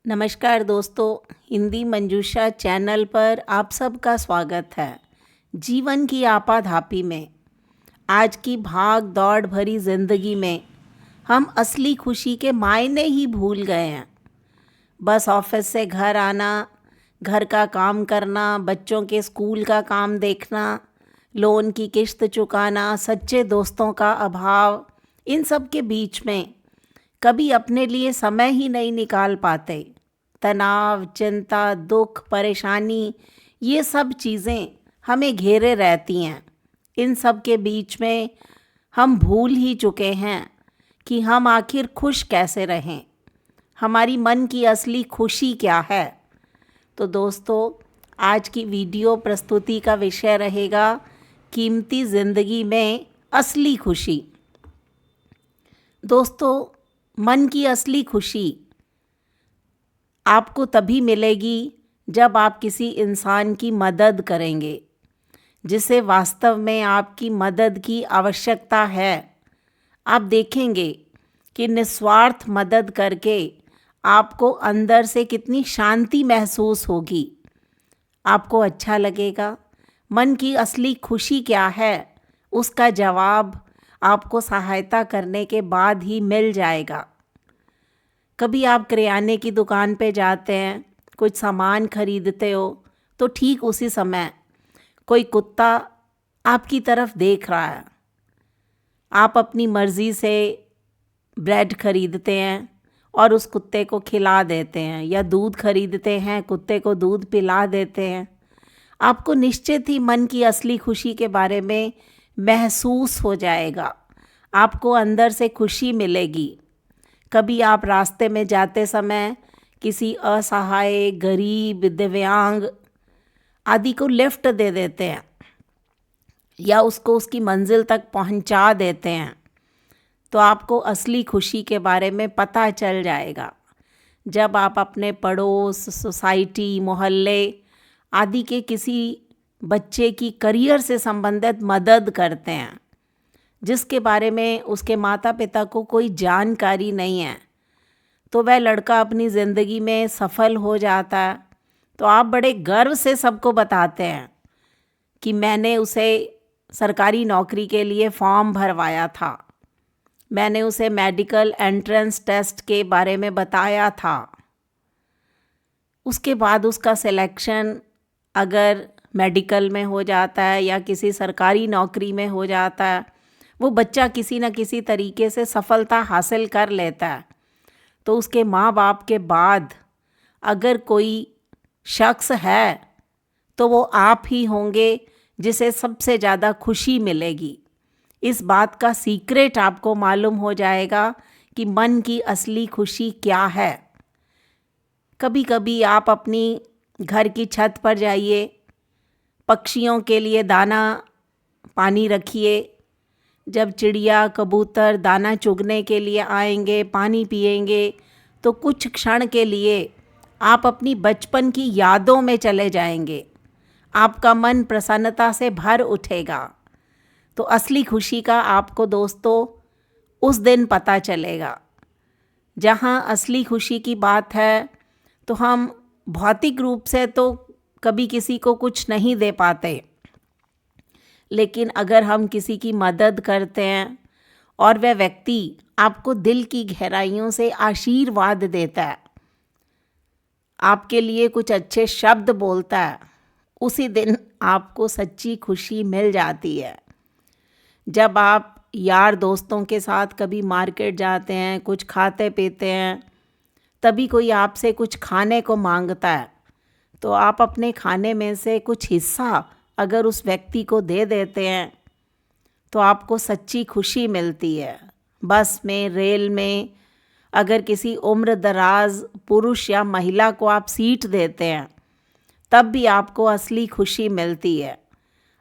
नमस्कार दोस्तों, हिंदी मंजूषा चैनल पर आप सबका स्वागत है। जीवन की आपाधापी में, आज की भाग दौड़ भरी जिंदगी में हम असली खुशी के मायने ही भूल गए हैं। बस ऑफिस से घर आना, घर का काम करना, बच्चों के स्कूल का काम देखना, लोन की किश्त चुकाना, सच्चे दोस्तों का अभाव, इन सब के बीच में कभी अपने लिए समय ही नहीं निकाल पाते। तनाव, चिंता, दुख, परेशानी, ये सब चीज़ें हमें घेरे रहती हैं। इन सब के बीच में हम भूल ही चुके हैं कि हम आखिर खुश कैसे रहें, हमारी मन की असली खुशी क्या है। तो दोस्तों, आज की वीडियो प्रस्तुति का विषय रहेगा कीमती ज़िंदगी में असली खुशी। दोस्तों, मन की असली खुशी आपको तभी मिलेगी जब आप किसी इंसान की मदद करेंगे जिसे वास्तव में आपकी मदद की आवश्यकता है। आप देखेंगे कि निस्वार्थ मदद करके आपको अंदर से कितनी शांति महसूस होगी। आपको अच्छा लगेगा। मन की असली खुशी क्या है, उसका जवाब आपको सहायता करने के बाद ही मिल जाएगा। कभी आप किराने की दुकान पे जाते हैं, कुछ सामान खरीदते हो, तो ठीक उसी समय कोई कुत्ता आपकी तरफ देख रहा है। आप अपनी मर्ज़ी से ब्रेड खरीदते हैं और उस कुत्ते को खिला देते हैं, या दूध खरीदते हैं, कुत्ते को दूध पिला देते हैं। आपको निश्चित ही मन की असली खुशी के बारे में महसूस हो जाएगा। आपको अंदर से खुशी मिलेगी। कभी आप रास्ते में जाते समय किसी असहाय, गरीब, दिव्यांग आदि को लिफ्ट दे देते हैं या उसको उसकी मंजिल तक पहुंचा देते हैं, तो आपको असली खुशी के बारे में पता चल जाएगा। जब आप अपने पड़ोस, सोसाइटी, मोहल्ले आदि के किसी बच्चे की करियर से संबंधित मदद करते हैं जिसके बारे में उसके माता पिता को कोई जानकारी नहीं है, तो वह लड़का अपनी ज़िंदगी में सफल हो जाता है, तो आप बड़े गर्व से सबको बताते हैं कि मैंने उसे सरकारी नौकरी के लिए फॉर्म भरवाया था, मैंने उसे मेडिकल एंट्रेंस टेस्ट के बारे में बताया था। उसके बाद उसका सिलेक्शन अगर मेडिकल में हो जाता है या किसी सरकारी नौकरी में हो जाता है, वो बच्चा किसी न किसी तरीके से सफलता हासिल कर लेता है, तो उसके माँ बाप के बाद अगर कोई शख्स है तो वो आप ही होंगे जिसे सबसे ज़्यादा खुशी मिलेगी। इस बात का सीक्रेट आपको मालूम हो जाएगा कि मन की असली खुशी क्या है। कभी कभी आप अपनी घर की छत पर जाइए, पक्षियों के लिए दाना पानी रखिए। जब चिड़िया, कबूतर दाना चुगने के लिए आएंगे, पानी पिएंगे, तो कुछ क्षण के लिए आप अपनी बचपन की यादों में चले जाएंगे। आपका मन प्रसन्नता से भर उठेगा। तो असली खुशी का आपको दोस्तों उस दिन पता चलेगा। जहाँ असली खुशी की बात है, तो हम भौतिक रूप से तो कभी किसी को कुछ नहीं दे पाते, लेकिन अगर हम किसी की मदद करते हैं और वह व्यक्ति आपको दिल की गहराइयों से आशीर्वाद देता है, आपके लिए कुछ अच्छे शब्द बोलता है, उसी दिन आपको सच्ची खुशी मिल जाती है। जब आप यार दोस्तों के साथ कभी मार्केट जाते हैं, कुछ खाते पीते हैं, तभी कोई आपसे कुछ खाने को मांगता है, तो आप अपने खाने में से कुछ हिस्सा अगर उस व्यक्ति को दे देते हैं, तो आपको सच्ची खुशी मिलती है। बस में, रेल में अगर किसी उम्र दराज पुरुष या महिला को आप सीट देते हैं, तब भी आपको असली खुशी मिलती है।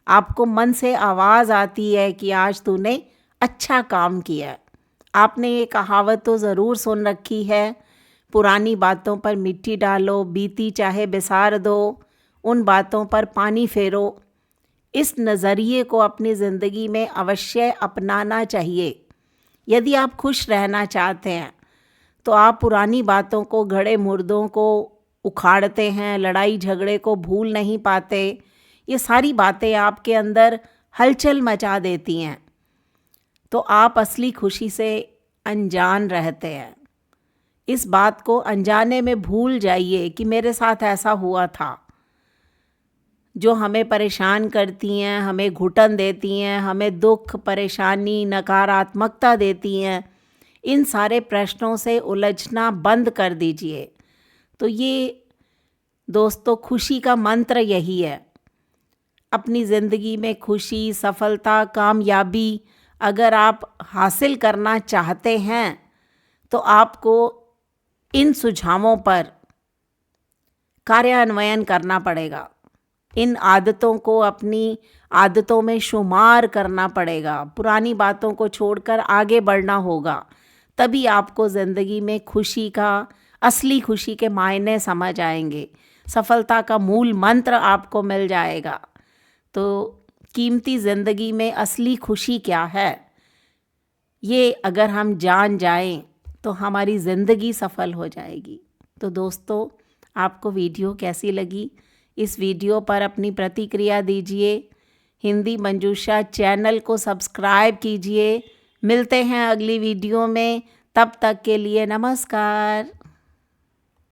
आपको मन से आवाज़ आती है कि आज तूने अच्छा काम किया। आपने ये कहावत तो ज़रूर सुन रखी है, पुरानी बातों पर मिट्टी डालो, बीती चाहे बिसार दो, उन बातों पर पानी फेरो। इस नज़रिए को अपनी ज़िंदगी में अवश्य अपनाना चाहिए। यदि आप खुश रहना चाहते हैं तो आप पुरानी बातों को, गड़े मुर्दों को उखाड़ते हैं, लड़ाई झगड़े को भूल नहीं पाते। ये सारी बातें आपके अंदर हलचल मचा देती हैं, तो आप असली खुशी से अनजान रहते हैं। इस बात को अनजाने में भूल जाइए कि मेरे साथ ऐसा हुआ था। जो हमें परेशान करती हैं, हमें घुटन देती हैं, हमें दुख, परेशानी, नकारात्मकता देती हैं, इन सारे प्रश्नों से उलझना बंद कर दीजिए। तो ये दोस्तों, खुशी का मंत्र यही है। अपनी ज़िंदगी में खुशी, सफलता, कामयाबी अगर आप हासिल करना चाहते हैं तो आपको इन सुझावों पर कार्यान्वयन करना पड़ेगा। इन आदतों को अपनी आदतों में शुमार करना पड़ेगा। पुरानी बातों को छोड़कर आगे बढ़ना होगा, तभी आपको ज़िंदगी में खुशी का, असली खुशी के मायने समझ आएंगे। सफलता का मूल मंत्र आपको मिल जाएगा। तो कीमती ज़िंदगी में असली खुशी क्या है, ये अगर हम जान जाएं तो हमारी ज़िंदगी सफल हो जाएगी। तो दोस्तों, आपको वीडियो कैसी लगी? इस वीडियो पर अपनी प्रतिक्रिया दीजिए। हिंदी मंजूषा चैनल को सब्सक्राइब कीजिए। मिलते हैं अगली वीडियो में, तब तक के लिए नमस्कार।